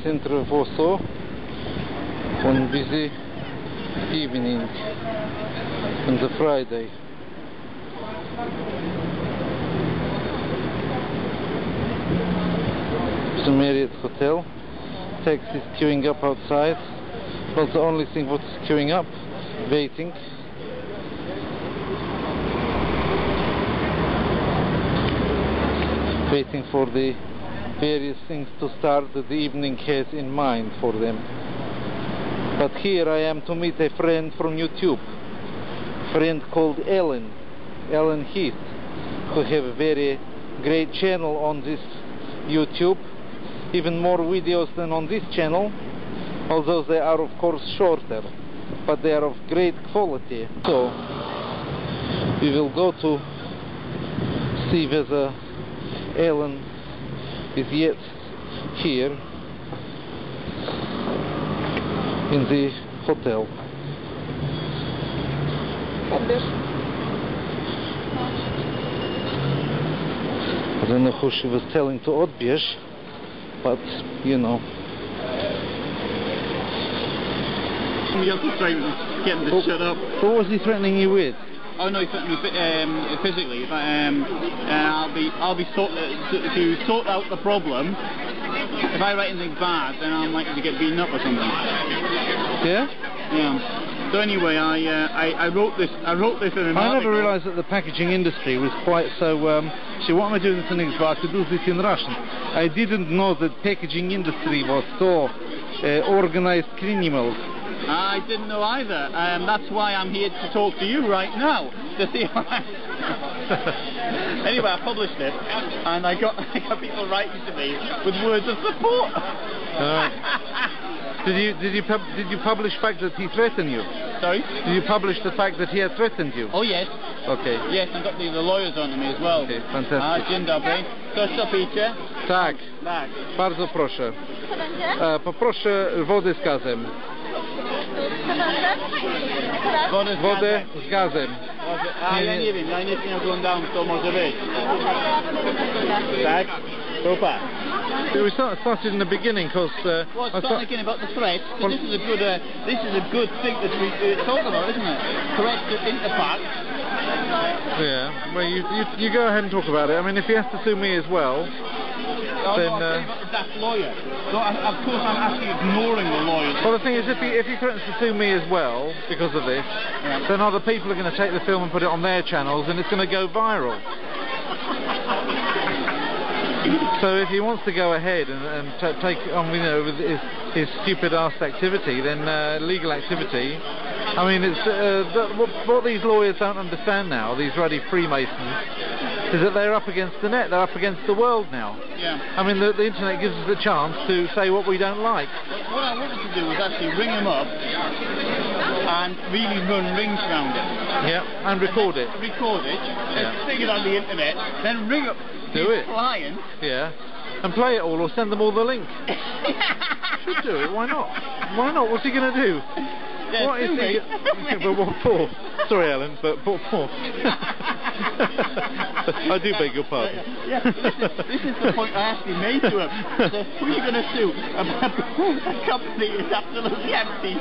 center of Warsaw on busy evening on the Friday. The Marriott Hotel. Taxis queuing up outside. Well, the only thing what is queuing up, waiting. Waiting for the various things to start that the evening has in mind for them. But here I am to meet a friend from YouTube. Friend called Alan Heath, who have a very great channel on this YouTube. Even more videos than on this channel, although they are of course shorter, but they are of great quality. So we will go to see whether Alan is yet here in the hotel. I don't know who she was telling to odbierz, but you know. You have to try to get him to shut up. What was he threatening you with? Oh no, he threatened me physically. I'll be to sort out the problem. If I write anything bad, then I'm likely to get beaten up or something. Yeah? Yeah. So anyway, I wrote this in an article. I never realised that the packaging industry was quite so. See, what am I doing this in English? But I could do this in Russian. I didn't know that packaging industry was so organised criminals. I didn't know either. That's why I'm here to talk to you right now to see how Anyway, I published it, and I got people writing to me with words of support. Did you publish the fact that he threatened you? Sorry? Did you publish the fact that he had threatened you? Oh yes. Okay. Yes, I got the lawyers on me as well. Okay, fantastic. Dzień dobry. Co picie? Tak. Tak. Bardzo proszę. Poproszę wody z gazem. Wodę z gazem. A ja nie wiem, ja nic nie oglądałem, co może być. Tak? Super. We started in the beginning because. Well, starting again about the threats. Well, this is a good thing that we talk about, isn't it? Threats to impact. Yeah. Well, you go ahead and talk about it. I mean, if he has to sue me as well, then. That lawyer. So of course, I'm actually ignoring the lawyers. Well, the thing is, if he threatens to sue me as well because of this, then other people are going to take the film and put it on their channels, and it's going to go viral. So if he wants to go ahead and take on, you know, with his stupid ass activity, then legal activity. I mean, it's what these lawyers don't understand now. These ruddy Freemasons is that they're up against the net. They're up against the world now. Yeah. I mean, the internet gives us the chance to say what we don't like. What I wanted to do was actually ring him up and really run rings around it. Yeah, and record it. Record it, and stick it on the internet, then ring up his client. Yeah, and play it all or send them all the link. Should do it, why not? Why not? What's he going to do? Yeah, what is he? But what for? Sorry, Alan, but what for? I do beg your pardon. Yeah, this is the point I actually made to him. So, who are you going to sue? A company is absolutely empty.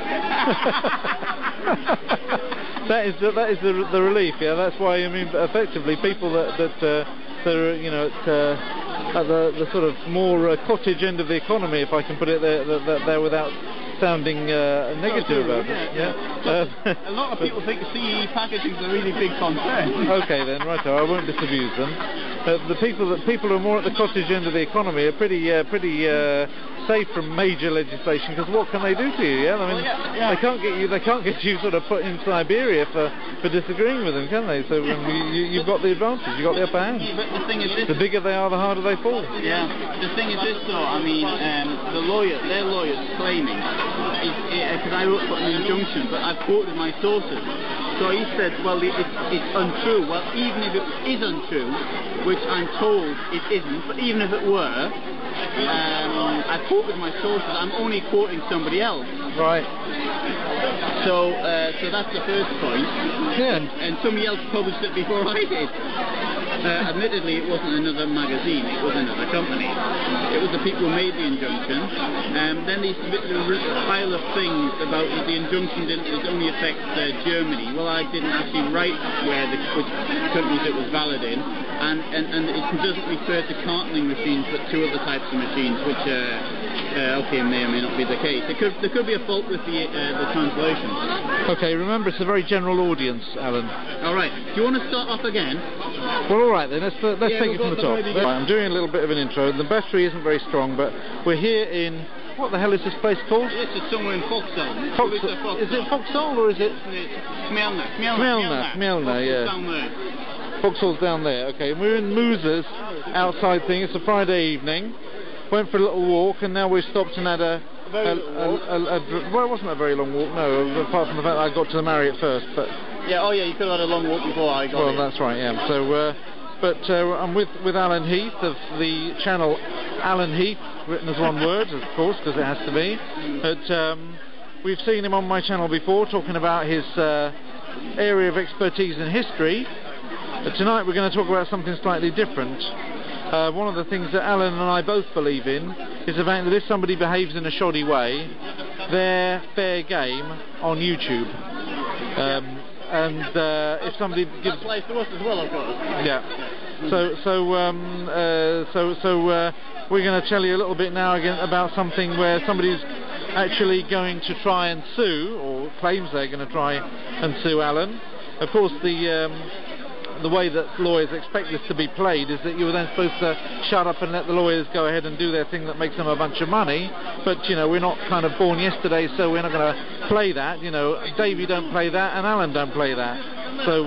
That is the relief. Yeah, that's why, I mean, effectively people that are, you know, at the sort of more cottage end of the economy, if I can put it there without sounding negative about it. Yeah. A lot of people think CE packaging is a really big concern. Okay then, righto. I won't disabuse them. The people who are more at the cottage end of the economy are pretty safe from major legislation, because what can they do to you? Yeah, I mean, they can't get you sort of put in Siberia for disagreeing with them, can they? So you've got the advantage, you've got the upper hand. Yeah, but the thing is this, the bigger they are, the harder they fall. Yeah. The thing is this, though. I mean, their lawyers claiming, because I wrote an injunction, but I've quoted my sources. So he said, well, it's untrue. Well, even if it is untrue, which I'm told it isn't, but even if it were, I quoted my sources. I'm only quoting somebody else. Right. So that's the first point. Yeah. And somebody else published it before I did. Admittedly, it wasn't another magazine, it was another company. It was the people who made the injunction. Then they submitted a pile of things about the injunction it only affects Germany. Well, I didn't actually write which countries it was valid in, and it doesn't refer to cartoning machines, but to other types of machines, which okay, may or may not be the case. There could be a fault with the translation. Okay, remember it's a very general audience, Alan. All right. Do you want to start off again? Well, all right then. Let's take it from the top. Right, I'm doing a little bit of an intro. The battery isn't very strong, but we're here in. What the hell is this place called? This is somewhere in Foxhole. Is it Foxhole or is it? Chmielna. Chmielna, yeah. Down there. Foxhole's down there. Okay, we're in Muza's outside thing. It's a Friday evening. Went for a little walk, and now we've stopped and had well, it wasn't a very long walk, no, apart from the fact that I got to the Marriott first, but... Yeah, oh yeah, you could have had a long walk before I got Well, that's right, yeah. So, I'm with Alan Heath of the channel Alan Heath, written as one word, of course, because it has to be. But we've seen him on my channel before, talking about his area of expertise in history. But tonight we're going to talk about something slightly different. One of the things that Alan and I both believe in is the fact that if somebody behaves in a shoddy way, they're fair game on YouTube. And if somebody gives... That applies to us as well, of course. Yeah. So we're going to tell you a little bit now again about something where somebody's actually going to try and sue, or claims they're going to try and sue Alan. Of course, the way that lawyers expect this to be played is that you're then supposed to shut up and let the lawyers go ahead and do their thing that makes them a bunch of money. But, you know, we're not kind of born yesterday, so we're not going to play that. You know, Davey don't play that and Alan don't play that. So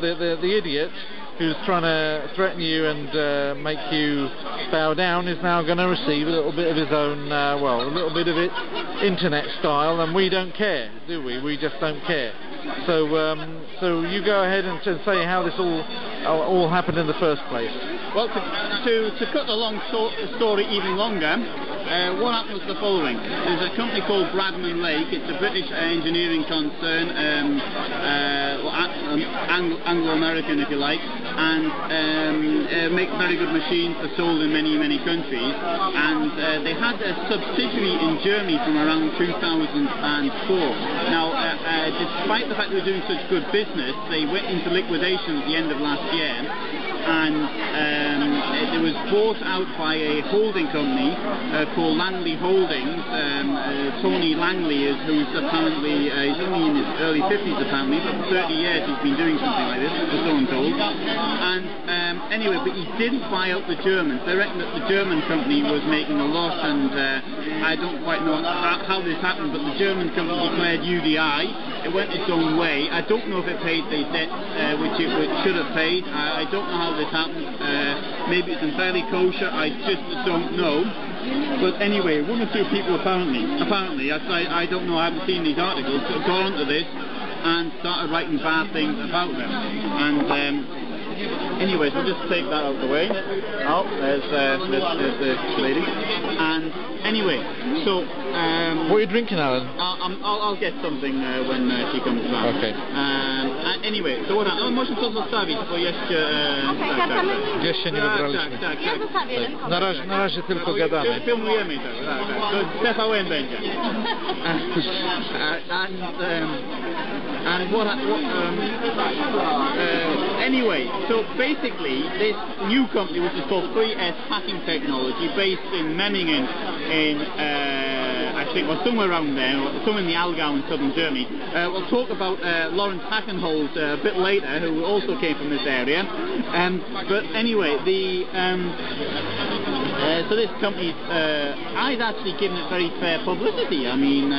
the idiot who's trying to threaten you and make you bow down is now going to receive a little bit of his own, well, a little bit of it internet style, and we don't care, do we? We just don't care. So you go ahead and say how this all happened in the first place. Well, to cut the long story even longer, what happened was the following. There's a company called Bradman Lake. It's a British engineering concern, Anglo-American if you like, and make very good machines that are sold in many, many countries. And they had a subsidiary in Germany from around 2004. Now, despite the fact they were doing such good business, they went into liquidation at the end of last year, and it was bought out by a holding company called Langley Holdings. Tony Langley who's apparently, he's only in his early 50s apparently, but for 30 years he's been doing something like this, so I'm told. And anyway, but he didn't buy out the Germans. They reckon that the German company was making a loss, and I don't quite know how this happened, but the German company declared UDI. It went its own way. I don't know if it paid the debt which it should have paid. I don't know how this happened. Maybe it's entirely kosher. I just don't know. But anyway, one or two people apparently, I don't know, I haven't seen these articles, got onto this and started writing bad things about them. And anyways, we'll just take that out of the way. Oh, there's the lady. And anyway, so... what are you drinking, Alan? I'll get something when she comes back. Okay. Anyway, so what happened? Możesz to zostawić, bo jeszcze... Jeszcze nie wybraliśmy. Tak. Na razie tylko gadamy. Filmujemy to, tak. To TVN będzie. And what anyway, so basically this new company, which is called 3S Packing Technology, based in Memmingen in I think, well, somewhere around there, somewhere in the Allgäu in southern Germany. We'll talk about Lawrence Hackenhold a bit later, who also came from this area. But anyway, so this company, I'd actually given it very fair publicity. I mean,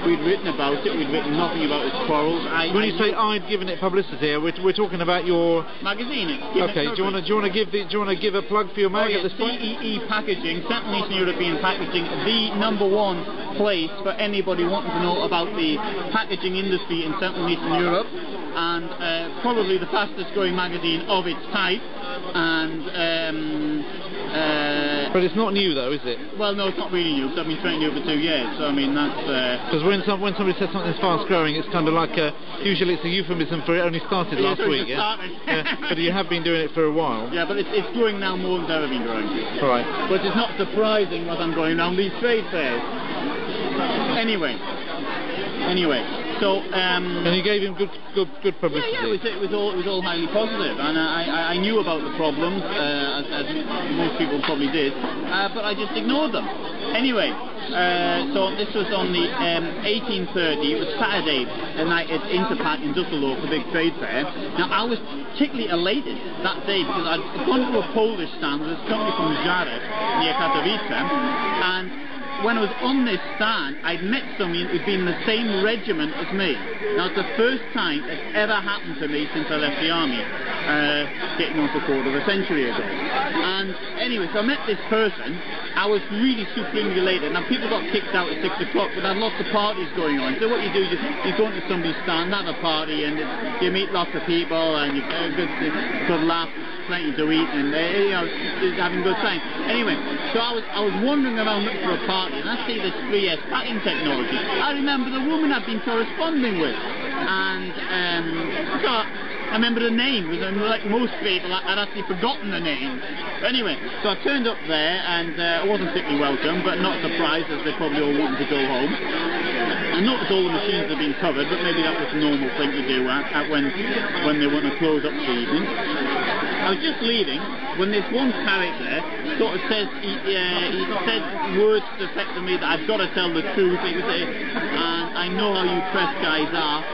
we'd written about it, we'd written nothing about its quarrels. When you say I'd given it publicity, we're talking about your magazine. Okay, do you want to give a plug for your mag at this point? CEE Packaging, Central and Eastern European Packaging, the #1 place for anybody wanting to know about the packaging industry in Central and Eastern Europe. and probably the fastest growing magazine of its type, and but it's not new though, is it? well, no, it's not really new, because I've been training you for 2 years, so I mean that's... Because when somebody says something's fast growing, it's kind of like usually it's a euphemism for it only started last week, yeah? But you have been doing it for a while. Yeah, but it's growing now more than it's ever been growing. Right. But it's not surprising what I'm going around these trade fairs. Anyway, so and you gave him good publicity. Yeah, it was all highly positive, and I knew about the problems, as most people probably did, but I just ignored them. Anyway, so this was on the 1830. It was Saturday, the night at Interpack in Düsseldorf, the big trade fair. Now I was particularly elated that day because I'd gone to a Polish stand. There's a company from Jara near Katowice, and when I was on this stand, I'd met somebody who'd been in the same regiment as me. Now, it's the first time it's ever happened to me since I left the army, getting on for a quarter of a century ago. And anyway, so I met this person. I was really supremely elated. Now, people got kicked out at 6 o'clock, but there had lots of parties going on. So what you do, you go into somebody's stand, have a party, and you meet lots of people, and you have a good laugh, plenty to eat, and you know, just having a good time. Anyway, so I was wandering around looking for a party, and I see this 3S packing technology. I remember the woman I'd been corresponding with, and so I remember the name, because like most people, I'd actually forgotten the name. Anyway, so I turned up there, and I wasn't particularly welcome, but not surprised, as they probably all wanted to go home. I noticed all the machines had been covered, but maybe that was a normal thing to do when they want to close up for the evening. I was just leaving when this one character sort of says, he said words to the effect of me that I've got to tell the truth, and I know how you press guys are.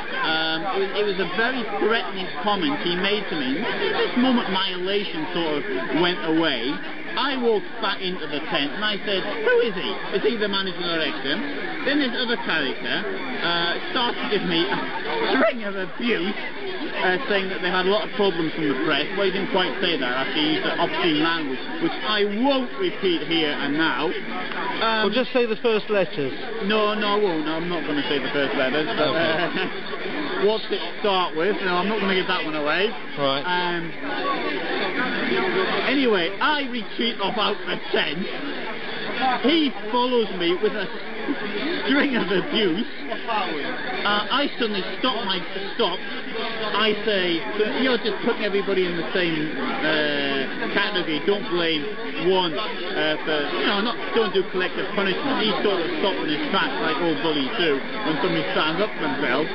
It was a very threatening comment he made to me. At this moment my elation sort of went away. I walked back into the tent and I said, who is he? Is he the managing director? Then this other character started to give me a string of abuse, saying that they've had a lot of problems from the press. Well, he didn't quite say that, actually. He used obscene language, which I won't repeat here and now. Well, just say the first letters. No, I won't. I'm not going to say the first letters. But, okay. What's it start with? No, I'm not going to give that one away. Right. Anyway, I retreat off out the tent. He follows me with a string of abuse. I suddenly stop. I say, you're just putting everybody in the same category. Don't blame one for, don't do collective punishment. He sort of stopped in his tracks like all bullies do when somebody stands up for themselves.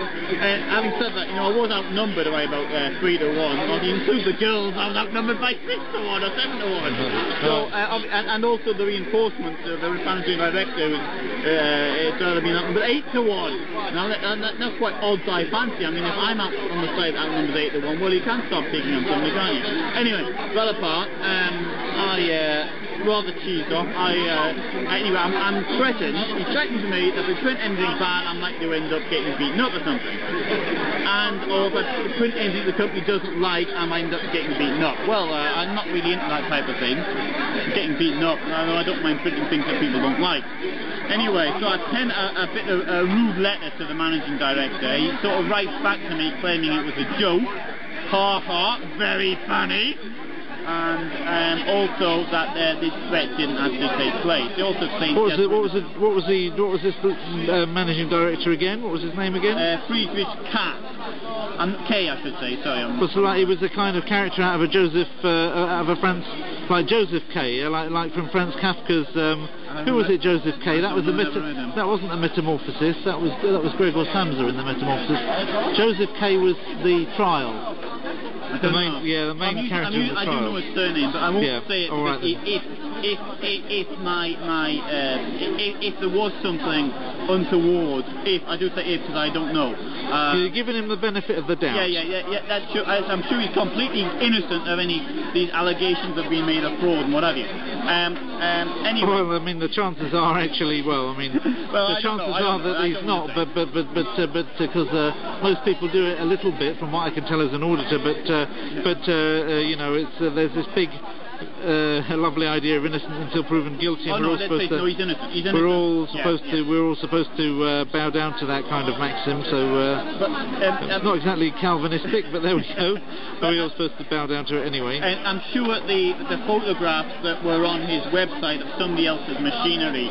Having said that, I was outnumbered by about 3 to 1. Not even include the girls, I was outnumbered by 6 to 1 or 7 to 1. So, and also the reinforcements of the managing director was it's rather been outnumbered 8 to 1. Now that's quite odds I fancy. I mean, if I'm out on the side outnumbered 8 to 1, well, you can't stop picking on somebody, can you? Anyway, well apart, I rather cheesed off. Anyway, I'm threatened. He threatens me that if I print anything bad, I'm likely to end up getting beaten up or something. Or if I print anything the company doesn't like, I might end up getting beaten up. Well, I'm not really into that type of thing. Getting beaten up, although I don't mind printing things that people don't like. Anyway, so I pen a bit of a rude letter to the managing director. He sort of writes back to me claiming it was a joke. Ha ha, very funny. And also that this threat didn't actually take place. He also claimed. What was this managing director again? What was his name again? Friedrich Kapp. K, I should say. Sorry. He was a kind of character out of a Franz, like Joseph K, like from Franz Kafka's. Who was it? Joseph K. That was that wasn't a Metamorphosis. That was Gregor Samsa in the Metamorphosis. Joseph K was the trial. The main character of the trial. I do know his surname, but I won't say it because if there was something untoward, I do say if because I don't know. You're giving him the benefit of the doubt. Yeah. That's true. I'm sure he's completely innocent of any these allegations of being made of fraud and what have you. Anyway. Well, I mean, the chances are actually. The chances are that he's not. But because most people do it a little bit, from what I can tell as an auditor. There's this big a lovely idea of innocent until proven guilty, and no, he's innocent. He's innocent. We're all supposed to bow down to that kind of maxim. So it's not exactly Calvinistic, but there we go. We're all supposed to bow down to it anyway. And I'm sure the photographs that were on his website of somebody else's machinery,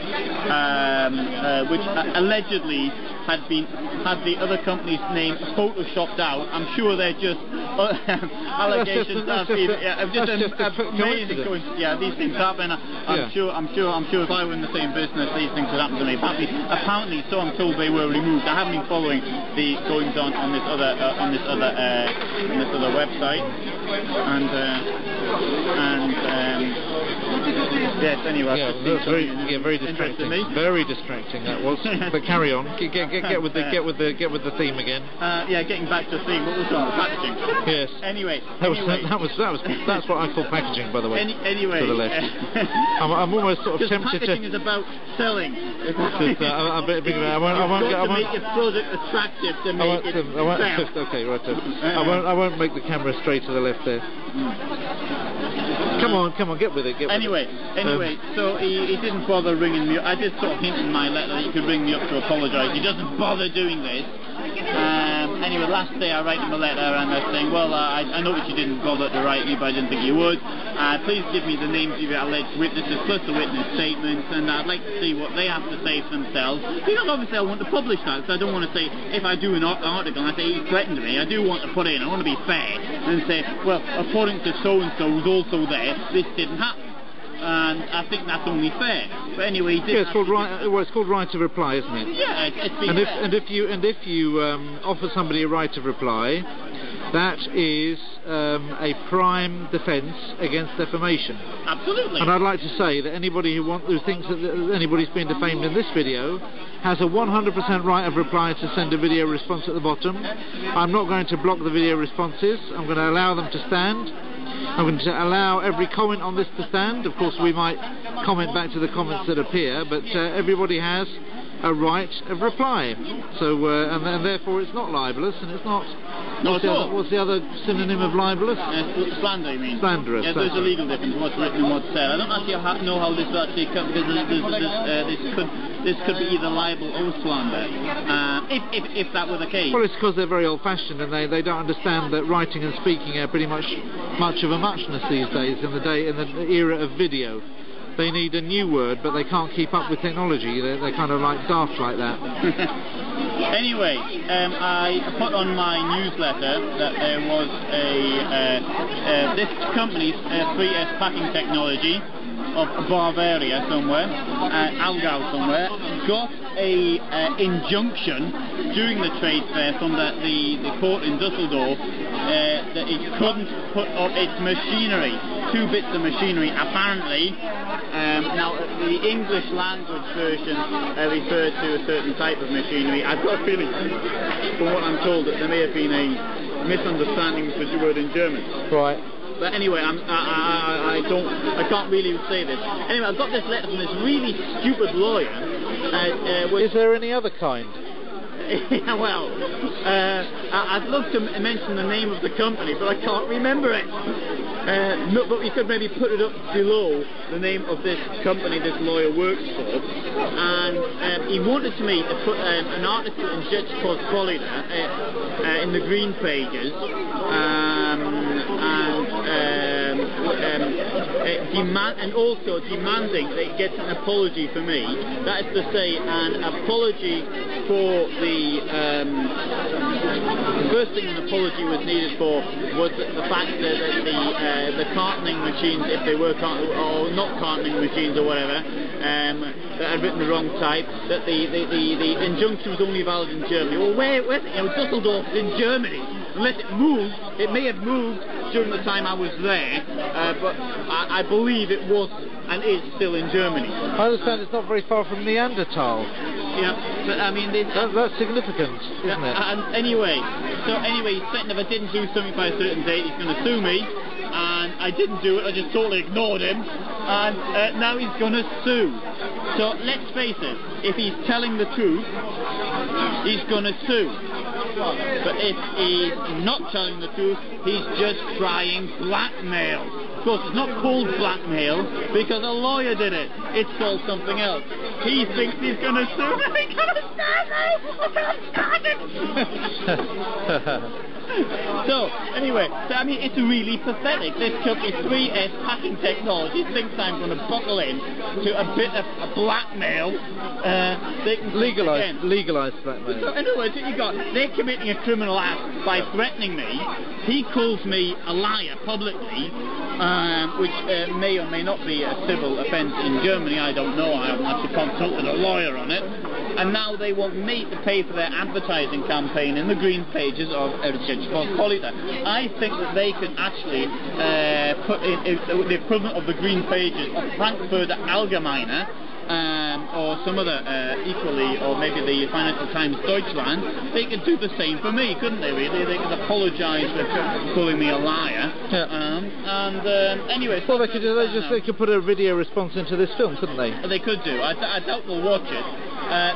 which allegedly had the other company's name photoshopped out. I'm sure they're just allegations. Amazing. Yeah, these things happen. I'm sure if I were in the same business, these things would happen to me. Apparently, so I'm told, they were removed. I haven't been following the goings on this other website, yes. Anyway, very distracting. Very distracting that was. But carry on. Get with the theme again. Getting back to the theme. What was that? Packaging. Yes. Anyway. That's what I call packaging, by the way. Anyway. To the left. I'm almost sort of tempted to. Packaging is about selling. I won't make your product attractive to make it sell. Okay, right. I won't make the camera straight to the left there. Come on, get with it. Anyway, so he didn't bother ringing me up. I did sort of hint in my letter that he could ring me up to apologise. He doesn't bother doing this. Anyway, last day I write him a letter and I was saying, well, I noticed you didn't bother to write me, but I didn't think you would. Please give me the names of your alleged witnesses plus the witness statements, and I'd like to see what they have to say for themselves. Because obviously I want to publish that, so I don't want to say, if I do an article and I say he threatened me, I do want to put in, I want to be fair, and say, well, according to so-and-so who's also there, this didn't happen. And I think that's only fair. But anyway, he did. It's called right. Well, it's called right of reply, isn't it? Yeah, it's been and if you offer somebody a right of reply, that is a prime defence against defamation. Absolutely. And I'd like to say that anybody who thinks that anybody's been defamed in this video has a 100% right of reply to send a video response at the bottom. I'm not going to block the video responses. I'm going to allow them to stand. I'm going to allow every comment on this to stand. Of course, we might comment back to the comments that appear, but everybody has a right of reply. So, and therefore, it's not libelous, and it's not. What's the other synonym of libelous? Slander, you mean? Slanderous. Yeah, there's a legal difference. What's written and what's said. I don't actually know how this actually comes, because this could be either libel or slander. If that were the case. Well, it's because they're very old-fashioned, and they don't understand that writing and speaking are pretty much of a muchness these days in the era of video. They need a new word, but they can't keep up with technology. They're kind of like daft like that. Anyway, I put on my newsletter that there was this company's 3S packing technology of Bavaria somewhere, Allgäu somewhere, got a injunction during the trade fair from the court in Dusseldorf that it couldn't put up its machinery, 2 bits of machinery apparently. Now the English language version referred to a certain type of machinery. I've got a feeling, from what I'm told, that there may have been a misunderstanding with the word in German. Right. But anyway, I can't really say this. Anyway, I've got this letter from this really stupid lawyer. Is there any other kind? Yeah, well, I'd love to mention the name of the company, but I can't remember it. No, but we could maybe put it up below the name of this company this lawyer works for. And he wanted me to put an article in Judge Cospolina in the green pages, and also demanding that he gets an apology for me. That is to say, an apology for the first thing an apology was needed for was the fact that the cartoning machines, if they were or not cartoning machines or whatever, that had written the wrong type, that the injunction was only valid in Germany. Well, where Dusseldorf is in Germany. Unless it moved, it may have moved during the time I was there, but I believe it was and is still in Germany. I understand it's not very far from Neanderthal. Yeah, but I mean... That's significant, isn't it? And anyway, he's threatened if I didn't do something by a certain date, he's going to sue me, and I didn't do it, I just totally ignored him, and now he's going to sue. So let's face it, if he's telling the truth, he's going to sue. But if he's not telling the truth, he's just trying blackmail. Of course, it's not called blackmail because a lawyer did it. It's called something else. He thinks he's going to sue me. He's going to stand me. I can't stand it. So, anyway, I mean, it's really pathetic. This company, 3S Packing Technology, thinks I'm going to buckle in to a bit of a blackmail. Legalised blackmail. So, in other words, they're committing a criminal act by threatening me. He calls me a liar publicly, which may or may not be a civil offence in Germany. I don't know. I haven't actually consulted a lawyer on it. And now they want me to pay for their advertising campaign in the green pages of I think that they can actually put in the equivalent of the green pages of Frankfurter Allgemeine, or some other equally, or maybe the Financial Times Deutschland. They could do the same for me, couldn't they, really? They could apologise for calling me a liar. Yeah. Anyway... Well, they could put a video response into this film, couldn't they? They could do. I doubt they'll watch it.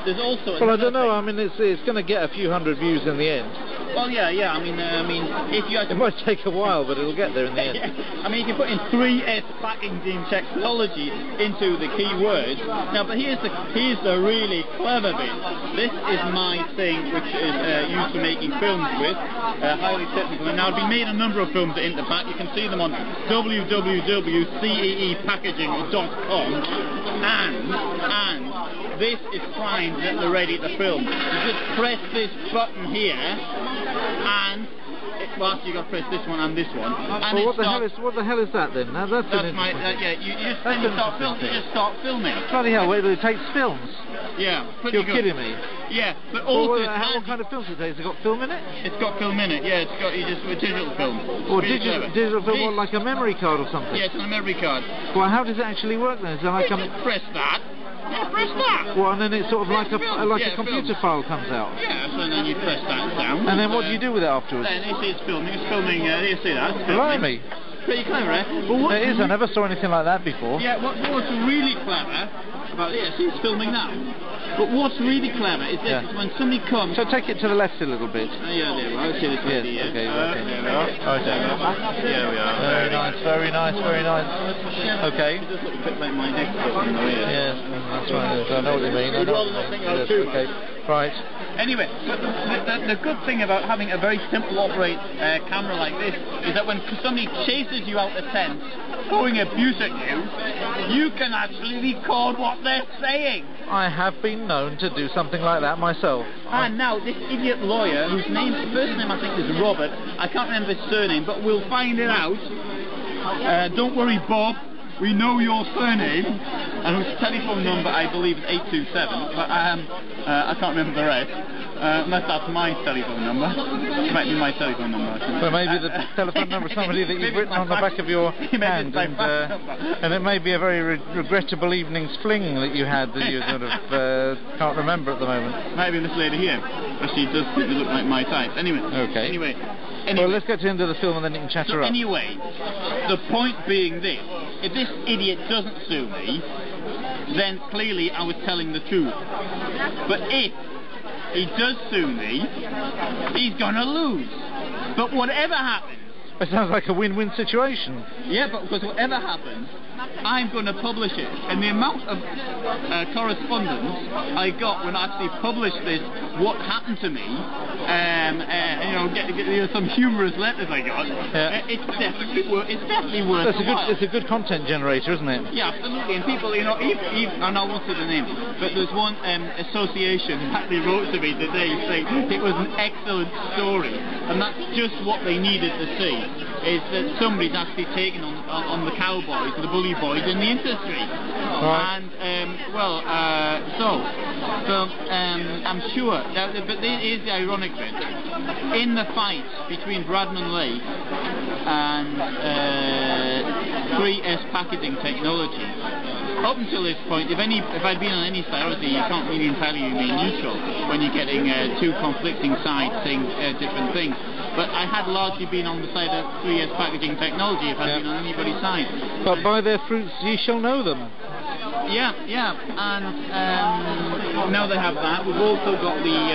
There's also... Well, I don't know. I mean, it's going to get a few hundred views in the end. Well, yeah. I mean, if you... It might take a while, but it'll get there in the end. I mean, if you put in 3S packaging technology into the keywords... Now, but here's the really clever bit. This is my thing, which is used for making films with, highly technical. And now, I've been made a number of films at Interpack. You can see them on www.ceepackaging.com. And this is primed and ready to film. You just press this button here, and well, you've got to press this one and this one. And well, what the hell is that then? Now that's my you just start filming. Bloody hell! Wait, it takes films. Yeah, you're kidding me. Yeah, but also what kind of films it takes? Has it got film in it? It's got film in it. Yeah, it's got a digital film. Or digital film, or like a memory card or something. Yeah, it's on a memory card. Well, how does it actually work then? Is it like just press that. Yeah, press that. Well, and then it's sort of like a computer file comes out. Yeah, so then you press that down. And then what do you do with it afterwards? Then you see it's filming. It's filming. You see that? Blimey. Pretty clever, eh? Well, it is. I never saw anything like that before. Yeah. What's really clever about it? See, it's filming now. But what's really clever is this: is when somebody comes. So take it to the left a little bit. Yeah, there we are. Let's see this yes, here. Okay. There we are. Okay. There we are. Very nice. Very nice. Very nice. Okay. It just looks a bit like my next button, though. Yes, that's right. I know what you mean. You'd rather not think I was too much. Right. Anyway, but the good thing about having a very simple operate camera like this is that when somebody chases you out the tent, throwing abuse at you, you can actually record what they're saying. I have been known to do something like that myself. And now this idiot lawyer, whose first name I think is Robert, I can't remember his surname, but we'll find it out. Don't worry, Bob. We know your surname, and whose telephone number I believe is 827, but I can't remember the rest, unless that's my telephone number. It might be my telephone number. Well, maybe the telephone number of somebody that you've written on the back of your hand, and it may be a very regrettable evening's fling that you had that you sort of can't remember at the moment. Might be this lady here, but she does look like my type. Anyway. Okay. Anyway. Well, let's get to the end of the film and then you can chat her up. Anyway, the point being this: if this idiot doesn't sue me, then clearly I was telling the truth. But if he does sue me, he's gonna lose. But whatever happens... It sounds like a win-win situation. Yeah, but because whatever happens, I'm going to publish it. And the amount of correspondence I got when I actually published this, what happened to me, some humorous letters I got, it's definitely worth It's a good content generator, isn't it? Yeah, absolutely. And people, even and I won't say the name, but there's one association that they wrote to me today saying it was an excellent story. And that's just what they needed to see. Is that somebody's actually taken on the cowboys, the bully boys in the industry. Right. And, I'm sure, but here's the ironic bit. In the fight between Bradman Lake and 3S Packaging Technology, up until this point, if I'd been on any side, obviously you can't really entirely remain neutral when you're getting two conflicting sides saying different things. But I had largely been on the side of 3S Packaging Technology if I'd been on anybody's side. But by their fruits ye shall know them. Yeah, and now they have that. We've also got the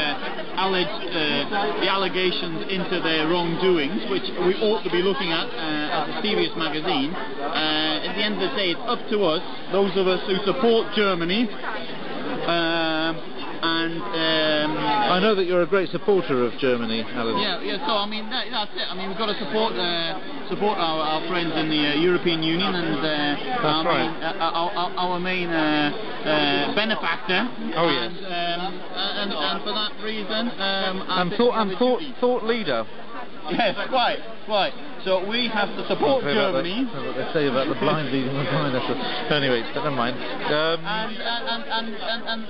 the allegations into their wrongdoings, which we ought to be looking at as a serious magazine. At the end of the day, it's up to us, those of us who support Germany. I know that you're a great supporter of Germany, Alan. Yeah. So I mean, that's it. I mean, we've got to support our friends in the European Union and our main benefactor. Oh yes. And for that reason, thought leader. Yes, quite. So we have to support Germany. That's what they say about the blind leading the blind. Anyway, never mind.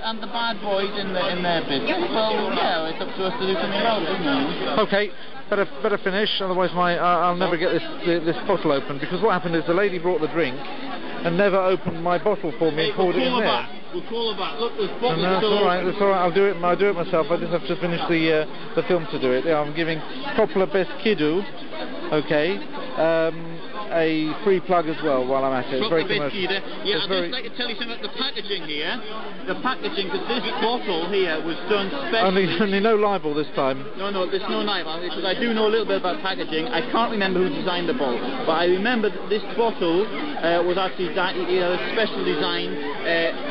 And the bad boys in their business. Well, yeah, it's up to us to do something about it, isn't it? Okay. Better finish, otherwise I'll never get this bottle open, because what happened is the lady brought the drink and never opened my bottle for me and poured it in there. We'll call her back. Look, there's bottles. No, that's all right. That's all right. I'll do it myself. I just have to finish the film to do it. Yeah, I'm giving Coppola Best Kiddo, okay, a free plug as well while I'm at it. It's very commercial. Yeah, I'd just like to tell you something about the packaging here. The packaging, because this bottle here was done specially. Only no libel this time. No, there's no libel, because I do know a little bit about packaging. I can't remember who designed the bottle, but I remember that this bottle was actually a special design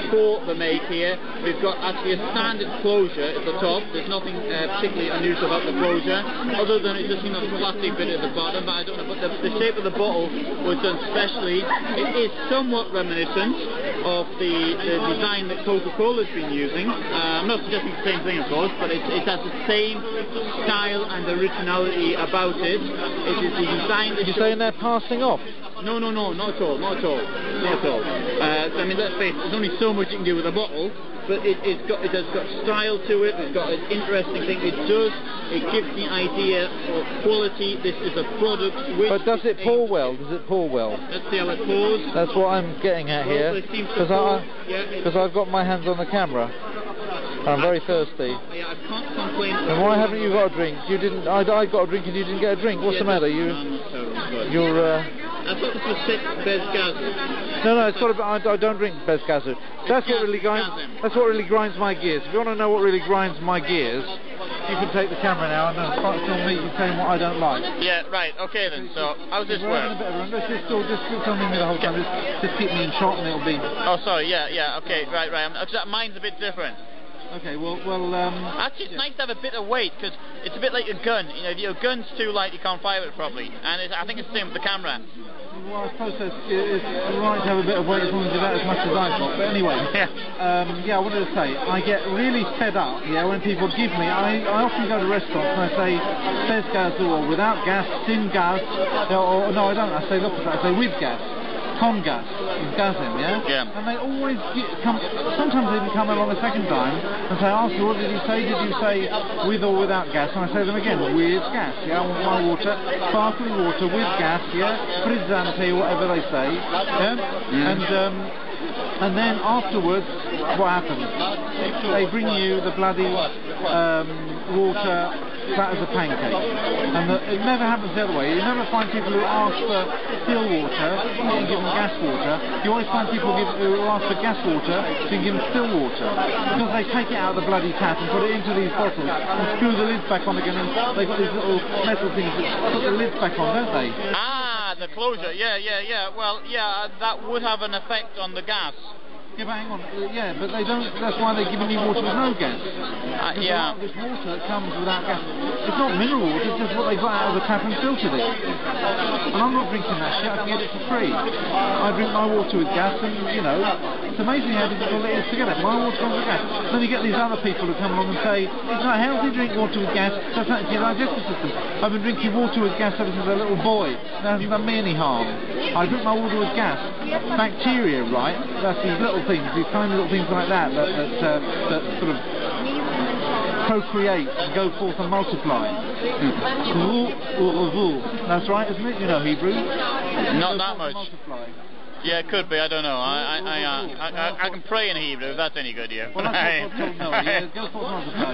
for the make here. We've got actually a standard closure at the top. There's nothing particularly unusual about the closure, other than it just seems a plastic bit at the bottom, but I don't know. But the shape of the bottle was done specially. It is somewhat reminiscent of the design that Coca-Cola's been using. I'm not suggesting the same thing, of course, but it has the same style and originality about it. It is the design that... You're saying they're passing off? No, not at all. I mean, let's face it, there's only so much you can do with a bottle, but it has got style to it. It's got an interesting thing. It gives the idea of quality. This is a product which... But does it pour well? Does it pour well? Let's see how it pours. That's what I'm getting at here, because I've got my hands on the camera. I'm very thirsty. Yeah, I can't complain. And why haven't you got a drink? You didn't. I got a drink and you didn't get a drink. What's the matter? You're. I thought this was Bezgazu. No, it's got. I don't drink Bezgazu. That's what really grinds my gears. If you want to know what really grinds my gears, you can take the camera now and then film me saying what I don't like. Yeah, right. Okay then. So how's this work? Let's just film me the whole time. Just keep me in shot and it'll be. Oh, sorry. Yeah. Okay. Right. Mine's a bit different. Okay, well... actually, it's nice to have a bit of weight, because it's a bit like a gun. You know, if your gun's too light, you can't fire it properly. And I think it's the same with the camera. Well, I suppose it's right to have a bit of weight as long as you've had as much as I've got. But anyway, I wanted to say, I get really fed up, when people give me... I often go to restaurants and I say, bez gazu, or without gas, sin gas, or no, I don't. I say, look at that. I say, with gas. Con gas, gazim, yeah? And they always sometimes they even come along a second time and say, ask you, what did you say? Did you say with or without gas? And I say them again, with gas, yeah? I want my water, sparkling water with gas, yeah? Frizzante, whatever they say, yeah? And then afterwards, what happens? They bring you the bloody water flat as a pancake. And it never happens the other way. You never find people who ask for still water, so you give them gas water. You always find people who ask for gas water, so you give them still water. Because they take it out of the bloody tap and put it into these bottles and screw the lids back on again, and they've got these little metal things that put the lids back on, don't they? The closure, yeah. Well, that would have an effect on the gas. Yeah, but hang on. But they don't. That's why they're giving you water with no gas. This water comes without gas. It's not mineral water. It's just what they got out of the tap and filtered it. And I'm not drinking that shit. I can get it for free. I drink my water with gas, and it's amazing how difficult it is to get it. My water comes with gas. Then you get these other people who come along and say, "It's not healthy to drink water with gas. That's not your digestive system. I've been drinking water with gas ever since I was a little boy. It hasn't done me any harm. I drink my water with gas. Bacteria, right? That's these little things, these tiny little things like that sort of procreate and go forth and multiply. That's right, isn't it? You know Hebrew. Not that much. Multiply. Yeah, it could be. I don't know. I can pray in Hebrew if that's any good. Yeah. Well, that's what no. Yeah, go forth and multiply.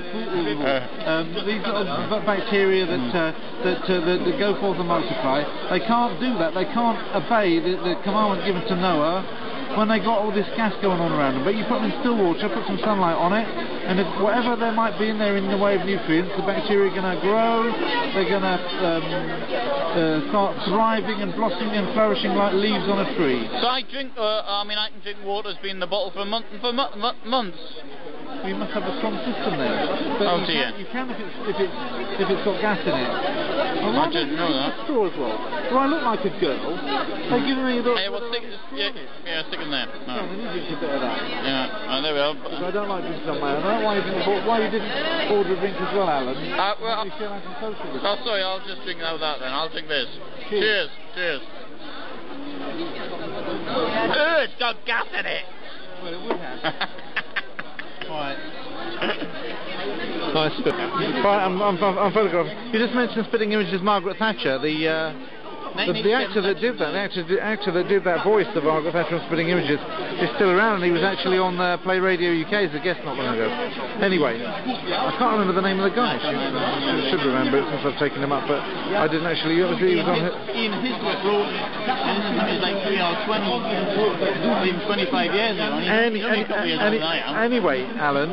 These little bacteria that go forth and multiply, they can't do that. They can't obey the commandment given to Noah when they got all this gas going on around them. But you put them in still water, put some sunlight on it, and if whatever there might be in there in the way of nutrients, the bacteria are going to grow, they're going to start thriving and blossoming and flourishing like leaves on a tree. So I drink, I can drink water that's been in the bottle for months. You must have a strong system there. But Oh dear. You can if it's got gas in it. I didn't know that. Straw as well. Do I look like a girl? They're giving me a little... Hey, well, stick in there. No. Oh, they need you a bit of that. Yeah, there we are. Because I don't like drinking on my own. I don't know why you didn't order a drink as well, Alan. Well, you feel like a social with oh, sorry, I'll just drink out of that then. I'll drink this. Cheers. Cheers. It's got gas in it. Well, it would have. Right. Nice. Right, I'm photographing. You just mentioned Spitting Images Margaret Thatcher, the actor that did that, the actor that did that voice of Margaret Thatcher on Spitting Images is still around, and he was actually on Play Radio UK as a guest not long ago. Anyway, I can't remember the name of the guy. I should remember it since I've taken him up, but I didn't actually. He was on it. Ian Heath wrote, and this is like 25 years ago. Anyway, Alan,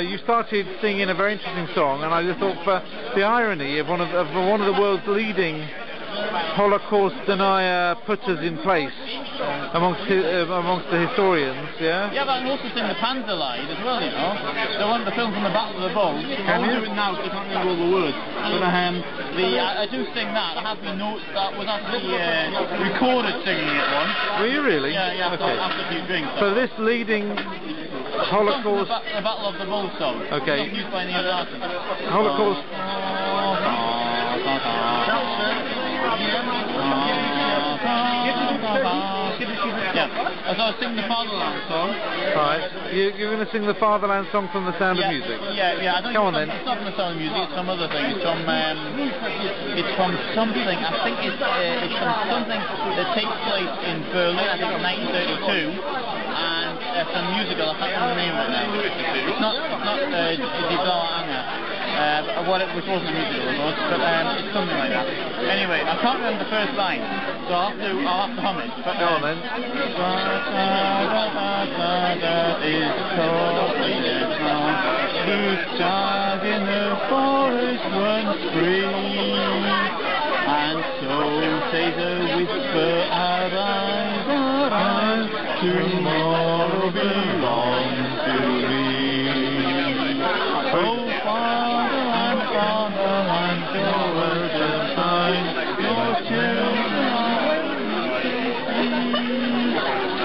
you started singing a very interesting song, and I just thought, for the irony of one of the world's leading Holocaust denier putters in place amongst the historians, yeah? Yeah, but I can also sing the Panzerlied as well, you know. The one, the film from the Battle of the Bulge. Can you? I'll do it now because I can't remember all the words. But I do sing that. I have been noticed that was actually recorded singing it once. Were you really? Yeah, okay. after a few drinks. So this leading Holocaust... The Battle of the Bulge song. Okay. Not used by any other artist. Holocaust... Yeah, so I was singing the Fatherland song. Right, you're going to sing the Fatherland song from The Sound of Music? Yeah. I don't Come on then. It's not from The Sound of Music, it's some other thing. It's from something, I think it's from something that takes place in Berlin, I think in 1932, and it's a musical, I can't remember the name of it now. It's not Die Anger. Which wasn't a musical, of course, but it's something like that. Anyway, I can't remember the first line, so I'll have to hum it. But, go on then. Whose child in the forest runs free, and so says a whisper, arise, tomorrow belongs to me. Oh, Fatherland, your words and signs, your children,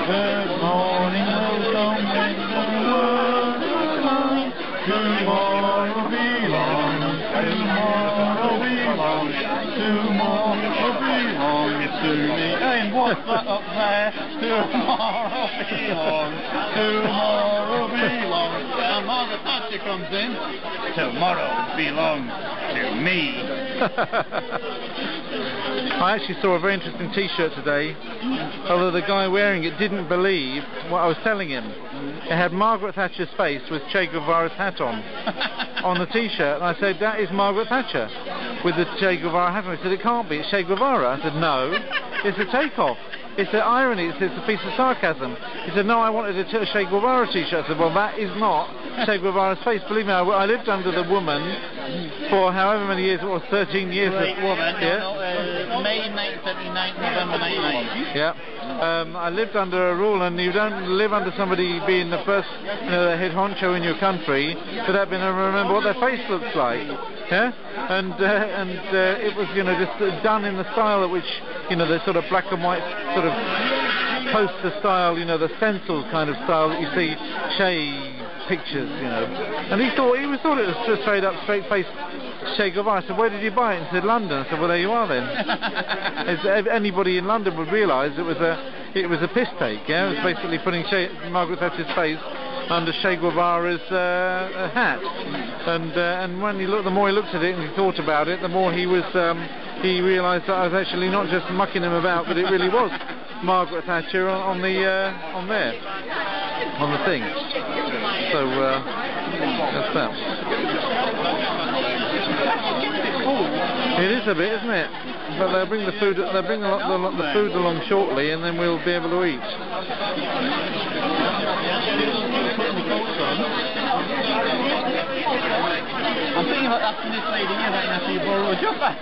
the morning will come when the world comes. Tomorrow belongs to me. And what's that up there? Tomorrow belongs. And Margaret Thatcher comes in. Tomorrow belongs to me. I actually saw a very interesting T-shirt today, although the guy wearing it didn't believe what I was telling him. It had Margaret Thatcher's face with Che Guevara's hat on the T-shirt, and I said, that is Margaret Thatcher with the Che Guevara hat on. He said, it can't be, it's Che Guevara. I said, no, it's a takeoff. It's the irony, it's a piece of sarcasm. He said, no, I wanted a Che Guevara T-shirt. I said, well, that is not Che Guevara's face. Believe me, I lived under the woman for however many years it was, 13 years. Great woman. Yeah. May 1979, November 1990. Yeah. I lived under a rule, and you don't live under somebody being the first, the head honcho in your country without being able to remember what their face looks like. Yeah, and it was, just done in the style at which, the sort of black and white sort of poster style, the stencil kind of style that you see Che pictures, And he thought it was just straight face Che Guevara. I said, where did you buy it? He said, London. I said, well, there you are then. Anybody in London would realise it was a piss take. Yeah, it was basically putting Margaret Thatcher's face under Che Guevara's hat, and when the more he looked at it and he thought about it, the more he realised that I was actually not just mucking him about, but it really was Margaret Thatcher on there. on the thing. So that's that. It is a bit, isn't it? But they'll bring the food. They'll bring the food along shortly, and then we'll be able to eat. I'm thinking about asking this lady here right now to borrow a jumper.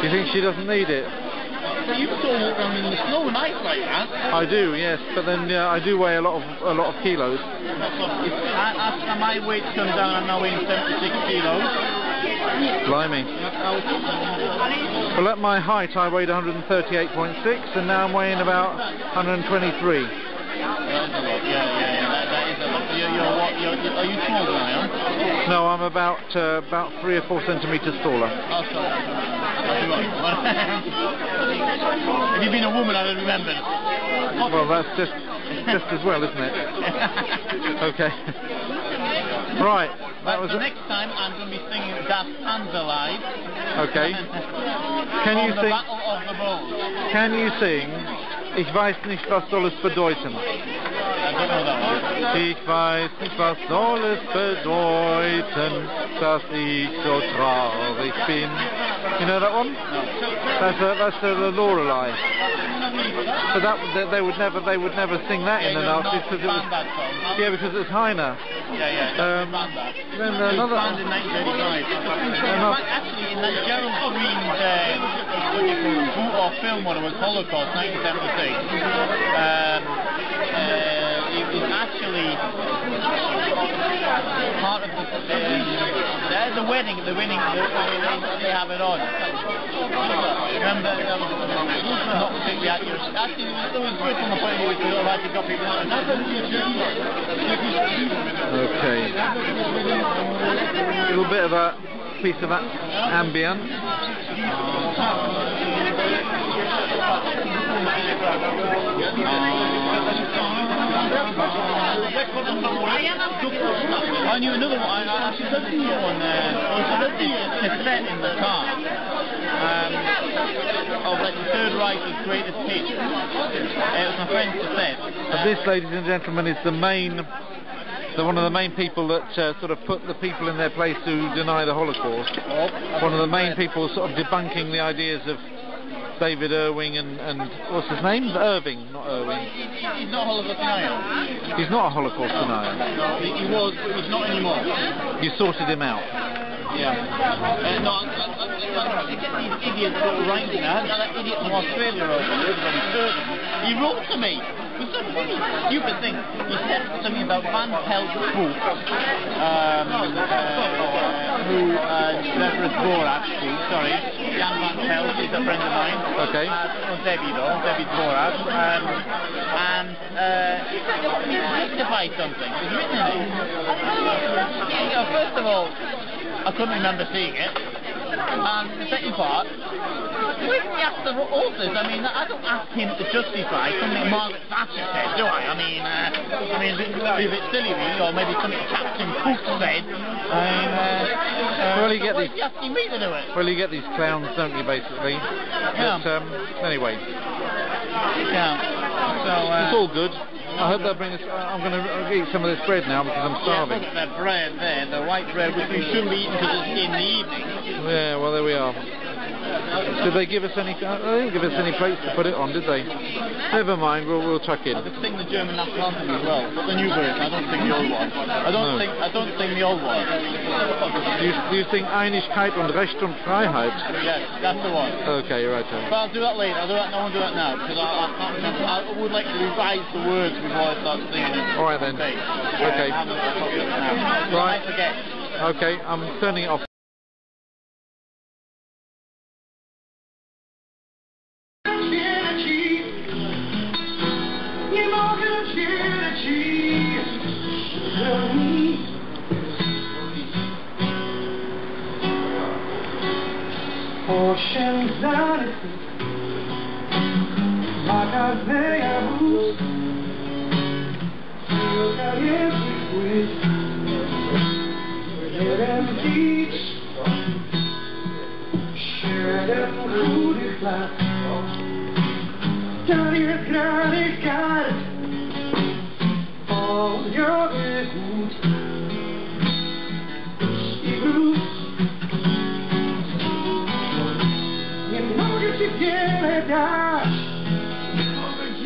Do you think she doesn't need it? But you still walk around in the snow and ice like that. I do, yes, but then I do weigh a lot of kilos. After my weight comes down, I'm now weighing 76 kilos. Blimey. Well, at my height, I weighed 138.6, and now I'm weighing about 123. That is a lot. Yeah. That is a lot. Are you smaller than I am? No, I'm about 3 or 4 centimeters taller. Oh, sorry. If you'd been a woman, I'd have remembered. Well, that's just as well, isn't it? Okay. Right. That was next time I'm going to be singing Das Panzer live. Okay. Can you sing? Battle of the Bulls. Can you sing? Ich weiß nicht, was soll es bedeuten. I don't know that one. Ich weiß nicht, was soll es bedeuten, dass ich so traurig bin. You know that one? No. That's the Lorelei. But they would never sing that in the Nazis because it was because it's Heine. Yeah. Then another. Banned in 1935. Actually, in that Gerald Green's book or film, what it was, Holocaust, 1976. It was actually part of the wedding. They have it on. Remember, not particularly accurate. Actually, it was good from the point of view because I've actually got people on. Okay. A little bit of a piece of that ambient. I knew another one. I actually listened to one. Cassette in the car. Of like the Third Reich's greatest hits. It was my friend's cassette. This, ladies and gentlemen, is one of the main people that sort of put the people in their place who deny the Holocaust. One of the main people sort of debunking the ideas of David Irving and what's his name? Irving, not Irving. He's not a Holocaust denier. He's not a Holocaust denier. No, he was, but he's not anymore. You sorted him out. Yeah. No, I get these idiots that are writing that. That idiot from Australia wrote he wrote to me. It was a really stupid thing. He said something about Van Pelt's book, Deborah Dvorak, sorry. Jan Van Pelt is a friend of mine. Okay. Debbie Dvorak. And he wanted me to justify something. It was written in it. First of all, I couldn't remember seeing it. And the second part, where can we ask the authors? I mean, I don't ask him to justify something Margaret Thatcher said, do I? I mean, it's a bit silly, really, or maybe something Captain Cook said. Well, you get these. Asking me to do it. Well, you get these clowns, don't you, basically? Yeah. But, anyway. Yeah. So it's all good. I hope they'll bring us. I'm going to eat some of this bread now because I'm starving. Yeah, look at that bread there, the white bread, which we shouldn't be eating because it's in the evening. Yeah, well, there we are. Did they give us any? They didn't give us any plates to put it on, did they? Never mind. We'll chuck in. I could sing the German national anthem as well, but the new version. I don't sing the old one. I don't sing the old one. Do you sing Einigkeit und Recht und Freiheit? Yes, that's the one. Okay, right. But I'll do that later. I won't do that now because I would like to revise the words before I start singing it. All right then. Okay. Right. Forget. Okay, I'm turning it off.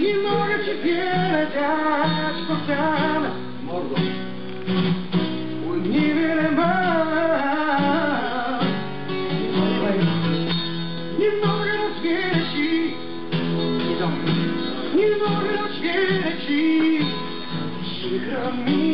Nie mogę ci wiele dać, kochana mordo, bo niewiele mam. Nie mogę rozwiesić, nie mogę rozwiesić, przykro mi.